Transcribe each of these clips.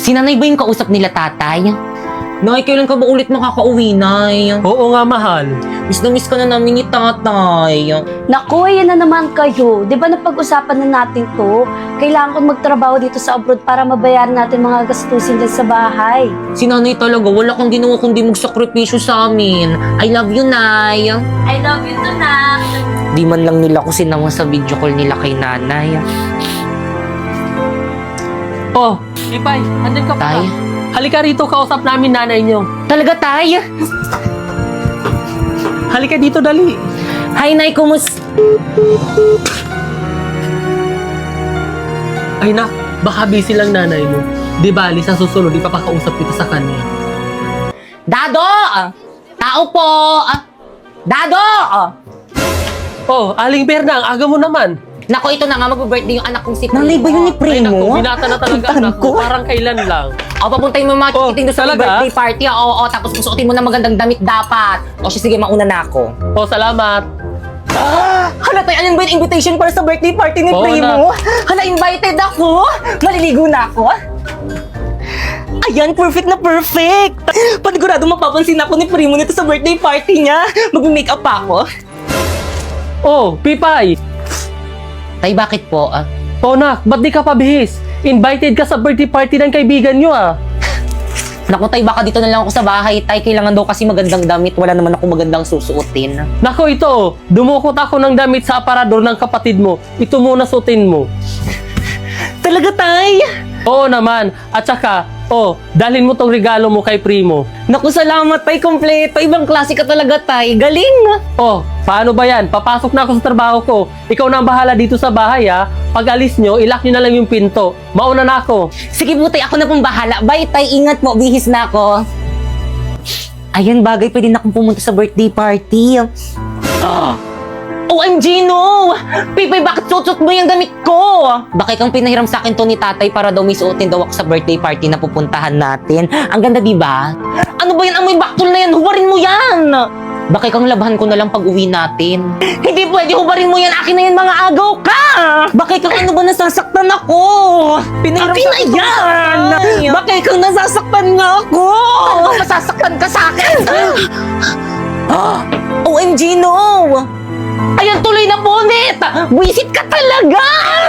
Si nanay ba yung kausap nila tatay? Nay, kailan ka ba ulit makakauwi, Nay? Oo nga, mahal. Miss na miss ka na namin ni tatay. Naku, ayan na naman kayo. Di ba napag-usapan na natin to? Kailangan ko magtrabaho dito sa abroad para mabayaran natin mga gastusin dyan sa bahay. Si nanay talaga, wala kang ginawa kundi magsakripisyo sa amin. I love you, Nay. I love you too, Nak. Di man lang nila ko sinama sa video call nila kay nanay. Oh, Ipay, andun ka pa. Tay? Halika rito, kausap namin nanay niyo. Talaga, Tay? Halika dito, dali. Hi, Nay, kumusta? Ay nak, baka busy lang nanay mo. Di bali, sa susunod, ipapakausap kita sa kanya. Dado! Tao po! Dado! Oh, Aling Berna, ang aga mo naman. Nako, ito na nga, mag-birthday yung anak kong si Primo. Nanay ba yun ni Ay naku, Primo? binata na talaga Puntahan anak ko. mo. Parang kailan lang. O, papuntayin mo mga Oh, chikiting doon sa talaga? birthday party. Oo, tapos susuotin mo na magandang damit dapat. O, siya, sige, mauna na ako. Oh, salamat. Hala, tayo, ano ba yung invitation para sa birthday party ni Oo, Primo? Hala, invited ako! Maliligo na ako! Ayan, perfect na perfect! Panigurado mapapansin ako ni Primo nito sa birthday party niya. Mag-makeup pa ako. Oh, Pipay. Tay, bakit po? Oh, nak, ba't di ka pabihis? Invited ka sa birthday party ng kaibigan nyo, ah. Naku, Tay, baka dito na lang ako sa bahay. Tay, kailangan daw kasi magandang damit. Wala naman ako magandang susuotin. Nako, ito, dumukot ako ng damit sa aparador ng kapatid mo. Ito muna suotin mo. Talaga, Tay? Oo naman. At saka, dalhin mo tong regalo mo kay Primo. Naku, salamat, Tay. Kompleto. Ibang klase ka talaga, Tay. Galing! Oh, paano ba yan? Papasok na ako sa trabaho ko. Ikaw na ang bahala dito sa bahay, ha? Pag alis nyo, ilock nyo na lang yung pinto. Mauna na ako. Sige po, Tay. Ako na pong bahala. Bye, Tay. Ingat mo. Bihis na ako. Ayan, bagay. Pwede na akong pumunta sa birthday party. OMG, no! Pipay, bakit suot mo yung damit ko? Bakit kang pinahiram sa akin to ni tatay para daw may suotin daw ako sa birthday party na pupuntahan natin? Ang ganda, di ba? Ano ba yan? Amoy baktol na yan. Hubarin mo yan! Bakit kang labahan ko na lang pag uwi natin? Hindi pwede. Hubarin mo yan. Akin na yan, mga agaw ka! Bakit kang ano ba nasasaktan ako? Pinahiram Akin sa na akin to ni yan! tatay. Bakit kang nasasaktan nga ako? Ano ba masasaktan ka sa akin? OMG, no! Ayan, tuloy na bonnet! Wisit ka talaga!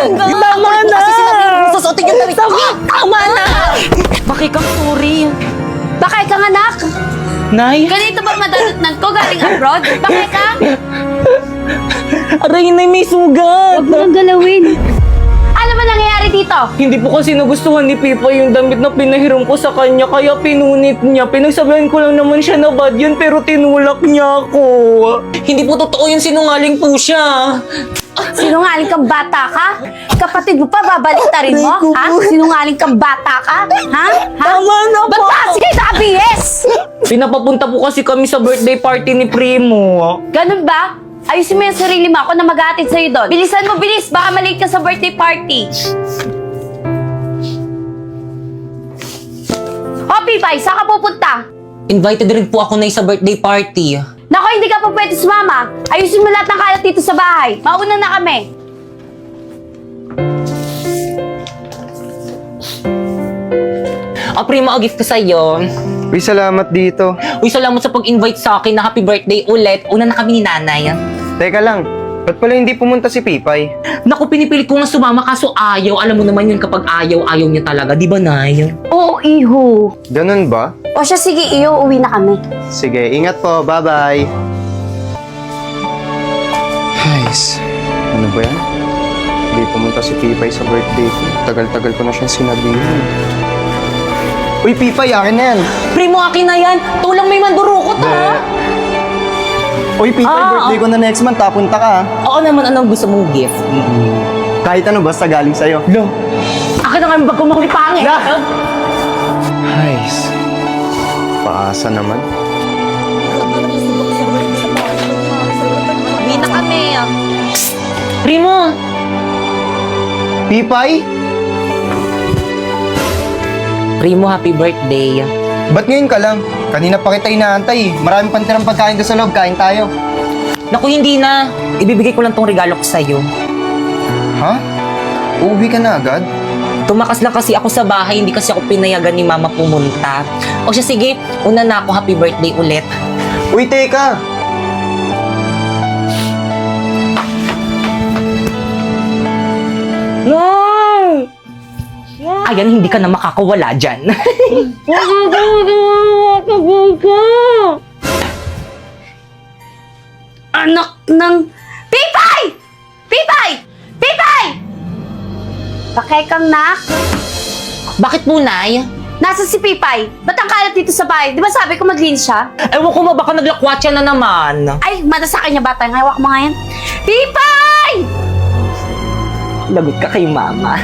Tama na! Kasi sinabi mo, susuotin yung damit ko. Tama na! Bakit kang sorry? Bakit ka nga, Nak? Nay? Ganito ba madalutnan ko galing abroad? Bakit ka? Aray, Nay, may sugat! Huwag mo nang galawin. Ano ba nangyayari dito? Hindi po kasi nagustuhan ni Pipa yung damit na pinahiram ko sa kanya, kaya pinunit niya. Pinagsabihan ko lang naman siya na bad yun, pero tinulak niya ako. Hindi po totoo yun, sinungaling po siya. Sinungaling kang bata ka? Kapatid mo pa, babaliktarin mo? Ha? Sinungaling kang bata ka? Ha? Ha? Tama na Ba't po! ba sige sa ABS? Pinapapunta po kasi kami sa birthday party ni Primo. Ganun ba? Ayusin mo yung sarili mo. Ako na mag-aatid sa'yo doon. Bilisan mo, bilis. Baka malate ka sa birthday party. O, Pipay, saan ka pupunta? Invited rin po ako na sa birthday party. Nako, hindi ka pa pwede sumama. Ayusin mo lahat ng kalat dito sa bahay. Mauna na kami. Primo, a gift ko sa'yo. Uy, salamat dito. Uy, salamat sa pag-invite sa akin na happy birthday ulit. Una na kami ni nanay. Teka lang, ba't pala hindi pumunta si Pipay? Naku, pinipilit ko nga sumama kaso ayaw. Alam mo naman yun kapag ayaw, ayaw niya talaga. Di ba, Nay? Oo, iho. Ganun ba? O siya, sige, iyo. Uwi na kami. Sige, ingat po. Bye-bye. Guys, ano ba yan? Hindi pumunta si Pipay sa birthday ko. Tagal-tagal ko na siyang sinabihan. Uy, Pipay, akin na yan. Primo, akin na yan. Tulang may mandurukot, ha? Uy, Pipay, birthday ko na next month. Punta ka, ha? Oo naman, anong gusto mong gift? Kahit ano, basta galing sa'yo. Lo, akin na nga yung bag ko makuli pangit. Guys, paasa naman. Uwi na kami. Primo, Pipay? Primo, happy birthday. Ba't ngayon ka lang? Kanina pa kita inaantay. Marami pang tirang pagkain doon sa loob. Kain tayo. Naku, hindi na. Ibibigay ko lang tong regalo ko sa'yo. Ha? Uuwi ka na agad? Tumakas lang kasi ako sa bahay, hindi kasi ako pinayagan ni mama pumunta. O siya, sige, una na ako, happy birthday ulit. Uy, teka! Ayan, hindi ka na makakawala dyan. Anak ng... Pipay! Pipay! Pipay! Bakay kang nak? Bakit po, Nay? Nasa si Pipay? Ba't ang kalat dito sa bahay? Di ba sabi ko maglinis siya? Ewan ko ba, baka naglakwatsa na naman. Ay, mada sa kanya bata. Hawak mo nga yan. Pipay! Lagot ka kay mama.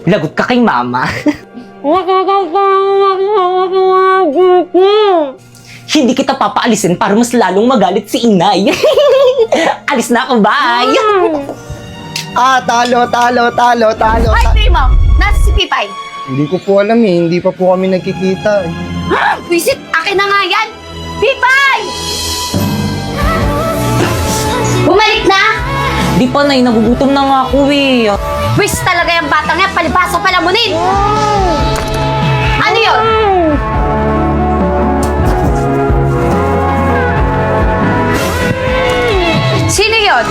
Lagot ka kay mama. Hindi kita papaalisin para mas lalong magalit si inay. Alis na ako, bye! Talo. Ay, Primo! Nasa si Pipay? Hindi ko po alam eh, hindi pa po kami nagkikita eh. Visit, akin na nga yan! Pipay! Bumalik na! Di pa, Nay, nagugutom na nga ako eh. Wish talaga yung batang yan, palibasa palamunin! Ano yun? Sino yun?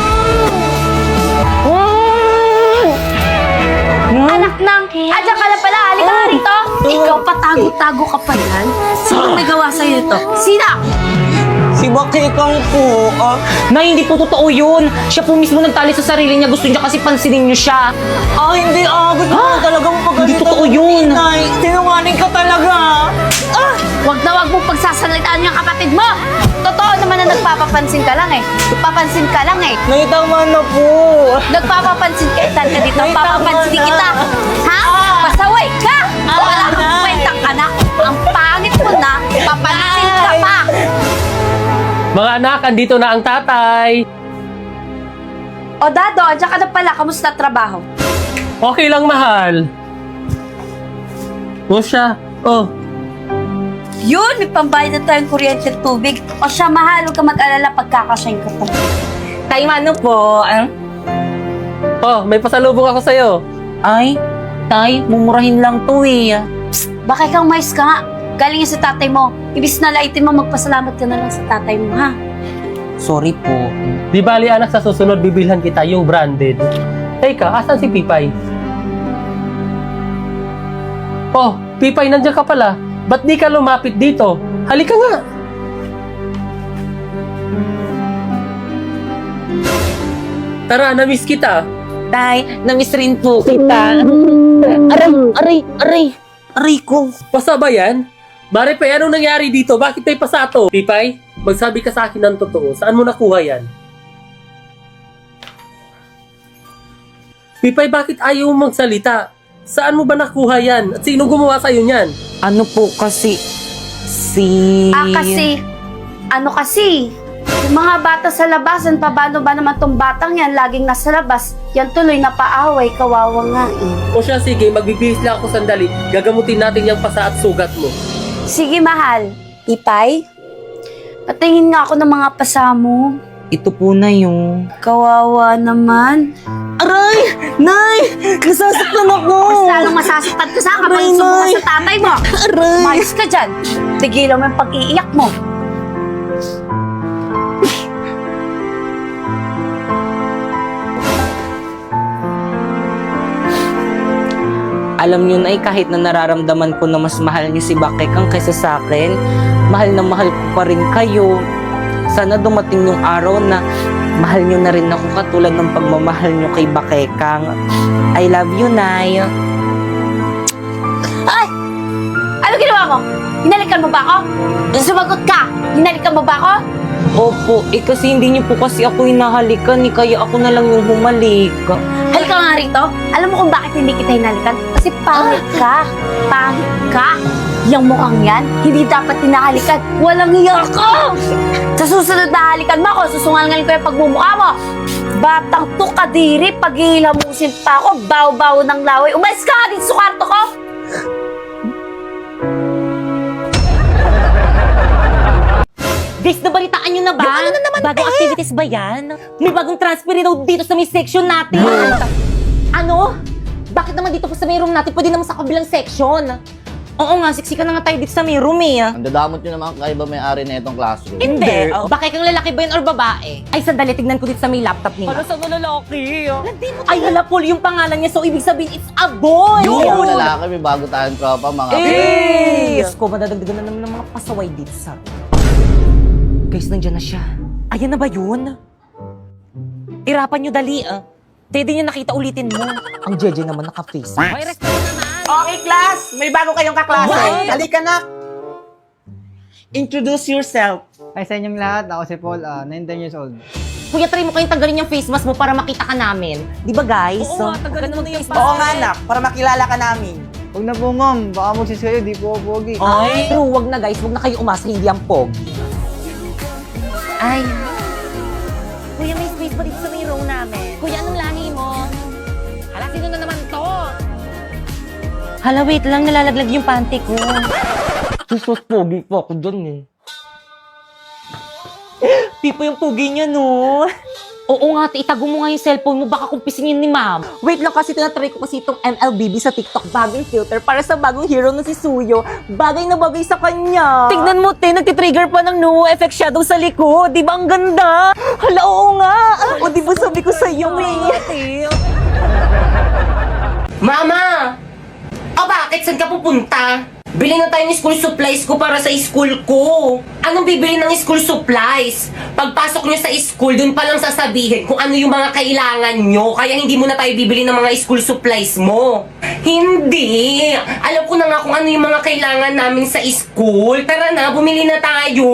Anak ng... Andiyan ka na pala, halika nga rito! Ikaw patago-tago ka pa yan? Sino may gawa sa'yo ito? Sino? Si Bakekang po. Nay, hindi po totoo yun. Siya po mismo nagtali sa sarili niya. Gusto niya kasi pansinin niyo siya. Hindi, gusto ko talagang pagalitan. Hindi totoo yun. Nay, sinungaling ka talaga. Huwag na huwag mong pagsasalitaan yung kapatid mo! Totoo naman na nagpapapansin ka lang eh. Nagpapansin ka lang eh. Nay, tama na po. Nagpapapansin ka, itan ka dito. Nay, Papapansin tama na. kita. Ha? Pasaway ka! Wala kang kwentang anak. Ang pangit mo na, papansin ka pa. Mga anak, andito na ang tatay. O Dado, andyan ka na pala. Kamusta trabaho? Okay lang, mahal. O siya. Oh, Yun, may pambayad na tayong kuryente at tubig. O siya, mahal, huwag ka mag-alala pagkakasyahin ko to. Tay, ano po? may pasalubong ako sa'yo. Ay, Tay, mumurahin lang to eh. Bakit kang mais ka nga? Galing yan sa tatay mo. Ibis na laitin mo, magpasalamat ka na lang sa tatay mo, ha? Sorry po. Di bali anak, sa susunod bibilhan kita yung branded. Teka, asan si Pipay? Oh, Pipay, nandiyan ka pala. Ba't di ka lumapit dito? Halika nga. Tara, na-miss kita. Tay, na-miss rin po kita. Aray ko. Pasa ba yan? Maripay, anong nangyari dito? Bakit may pasato? Pipay, magsabi ka sa akin ng totoo. Saan mo nakuha yan? Pipay, bakit ayaw mo magsalita? Saan mo ba nakuha yan? At sino gumawa sa'yo niyan? Ano po kasi, Ano kasi? Yung mga bata sa labasan, paano ba naman tong batang yan? Laging nasa labas. Yan tuloy napaaway, kawawa nga eh. O siya, sige, magbibihis lang ako sandali. Gagamutin natin yung pasa at sugat mo. Sige, mahal. Ipay? Patingin nga ako ng mga pasa mo. Ito po na yung... Kawawa naman. Aray! Nay! Nasasaktan ako! Mas lalong masasaktan ka sa kapag sumuha sa tatay mo. Aray! Mayos ka dyan. Tigilan mo yung pag-iiyak mo. Alam niyo, Nay, kahit na nararamdaman ko na mas mahal niyo si Bakekang kaysa sa akin, mahal na mahal ko pa rin kayo. Sana dumating yung araw na mahal niyo na rin ako katulad ng pagmamahal niyo kay Bakekang. I love you, Nay. Ay! Ano ginawa mo? Hinalikan mo ba ako? Sumagot ka! Hinalikan mo ba ako? Opo, kasi hindi niyo po kasi ako hinahalikan, kaya ako na lang yung humalik. Halika nga rito. Alam mo kung bakit hindi kita hinalikan? Kasi pangit ka. Pangit ka. Yung mukhang yan, hindi dapat hinahalikan. Walang hiya ka! Sa susunod na halikan mo ako, susungalingan ko yung pagmumukha mo. Batang to, kadiri, paghihilamusin pa ako, baw-baw ng laway. Umalis ka nga dito sa kwarto ko! Guys, nabalitaan nyo na ba? Yung ano na naman, Bagong te? activities ba yan? May bagong transfer daw dito sa may section natin. Ano? Bakit naman dito pa sa may room natin? Pwede naman sa kabilang section. Oo nga, siksikan na nga tayo dito sa may room eh. Ang dadamot nyo naman kakaiba may-ari na itong classroom. Hindi. Bakit kang lalaki ba yun or babae? Ay, sandali, tignan ko dito sa may laptop niya. Para sa lalaki. Ay, hala, Paul, yung pangalan niya. So, ibig sabihin, it's a boy! Hindi ako lalaki, may bago tayong tropa, mga Diyos ko, madadagdagan na naman ng mga pasaway dito sa... Guys, nandiyan na siya. Ayan na ba yun? Irapan nyo dali, ah. Pwede nyo nakita, ulitin mo. Ang Jeje naman naka-face. May respeto naman! Okay, class! May bago kayong kaklase. What? Halika na! Introduce yourself. Hi sa inyong lahat, ako si Paul, 19 years old. Kuya, try mo kayong tanggalin yung face mask mo para makita ka namin. Di ba, guys? Oo nga, tanggalin mo na yung Oo nga, anak, para makilala ka namin. Huwag na po ma'am, baka magsis kayo, di po ako pogi. Ay, true. Wag na, guys. Wag na kayo umasa, hindi ang pogi. Ay. Kuya, may space pa dito sa may row namin. Kuya, anong lahi mo? Hala, sino na naman to? Hala, wait lang. Nalalaglag yung panty ko. Sus, pogi po ako dun eh. Pipo yung pogi niya, no? Oo nga, itago mo nga yung cellphone mo. Baka kumpisingin ni ma'am. Wait lang kasi tinatry ko kasi itong MLBB sa TikTok. Bagong filter para sa bagong hero na si Suyo. Bagay na bagay sa kanya. Tignan mo, te. Nagtitrigger pa ng no effect shadow sa likod. Di ba ang ganda? Hala, oo nga. O di ba sabi ko sa'yo, eh. Mama! O bakit? Saan ka pupunta? Bili na tayo ng school supplies ko para sa school ko. Anong bibili ng school supplies? Pagpasok nyo sa school, dun pa lang sasabihin kung ano yung mga kailangan nyo. Kaya hindi mo na tayo bibili ng mga school supplies mo. Hindi! Alam ko na nga kung ano yung mga kailangan namin sa school. Tara na, bumili na tayo.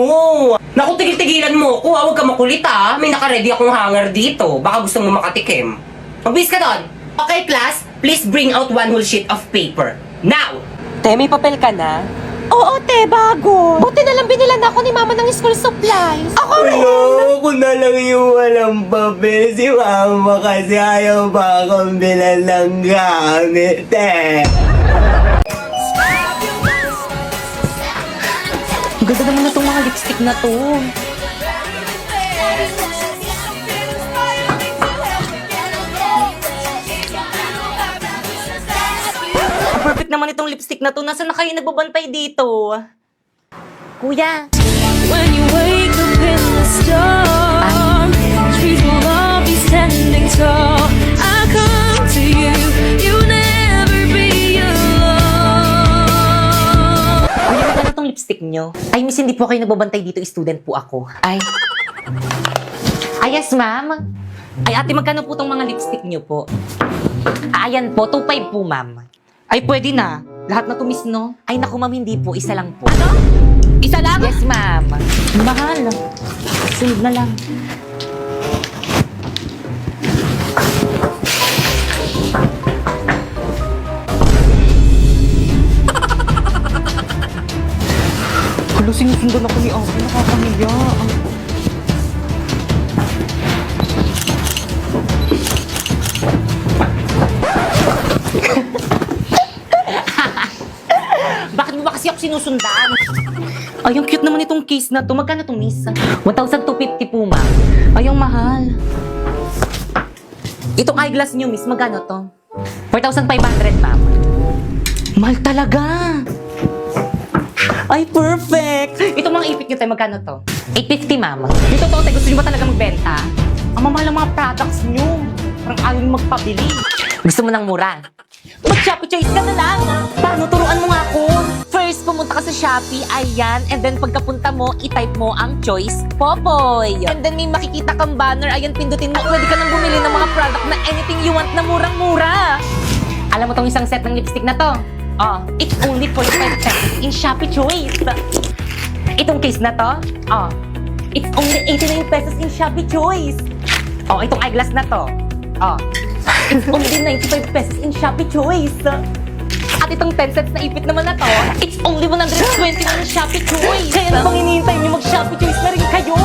Naku, tigil-tigilan mo ko. Huwag ka makulit ha. May nakaready akong hanger dito. Baka gusto mo makatikim. Mabis ka doon. Okay, class? Please bring out one whole sheet of paper. Now! Te, may papel ka na? Oo, te, bago. Buti na lang binilan ako ni mama ng school supplies. Ako rin! Ako na lang yung walang papel. Si mama kasi ayaw pa akong bilan ng gamit, eh. Ang ganda naman na itong mga lipstick na to. Perfect naman itong lipstick na to. Nasaan na kayo nagbabantay dito? Kuya. When you wake up in the storm, trees will all be standing tall. I come to you, you'll never be alone. Kuya, magkano itong lipstick nyo? Ay, miss, hindi po kayo nagbabantay dito. Student po ako. Ay. Ay, yes, ma'am. Ay, ate, magkano po itong mga lipstick nyo po? Ayan po, 2.5 po, ma'am. Ay, pwede na. Lahat na to, miss, no? Ay, naku, ma'am, hindi po. Isa lang po. Ano? Isa lang? Yes, ma'am. Mahal. Sunod na lang. Hala, sinusundan ako ni Ate. Nakakamiya. Bakit mo ba kasi ako sinusundan? Ay, ang cute naman itong case na to. Magkano to, miss? 1,250 po, ma'am. Ay, ang mahal. Itong eyeglass nyo, miss, magkano to? 4,500, ma'am. Mahal talaga. Ay, perfect. Itong mga ipit nyo tayo, magkano to? 850, ma'am. Yung totoo tayo, gusto nyo ba talaga magbenta? Ang mamahal ng mga products nyo. Parang ayaw nyo magpabili. Gusto mo ng mura? Mag-Shopee Choice ka na lang. Paano? Turuan mo nga ako. First, pumunta ka sa Shopee, ayan. And then, pagkapunta mo, i-type mo ang choice, Popoy. And then, may makikita kang banner, ayan, pindutin mo. Pwede ka nang bumili ng mga product na anything you want na murang-mura. Alam mo tong isang set ng lipstick na to? Oh, it's only 45 pesos in Shopee Choice. Itong case na to? Oh, it's only 89 pesos in Shopee Choice. Oh, itong eyeglass na to? Oh, it's only 95 pesos in Shopee Choice. At itong 10 sets na ipit naman na to, it's only 120 in Shopee Choice. Kaya na bang hinihintay niyo mag-Shopee Choice na rin kayo?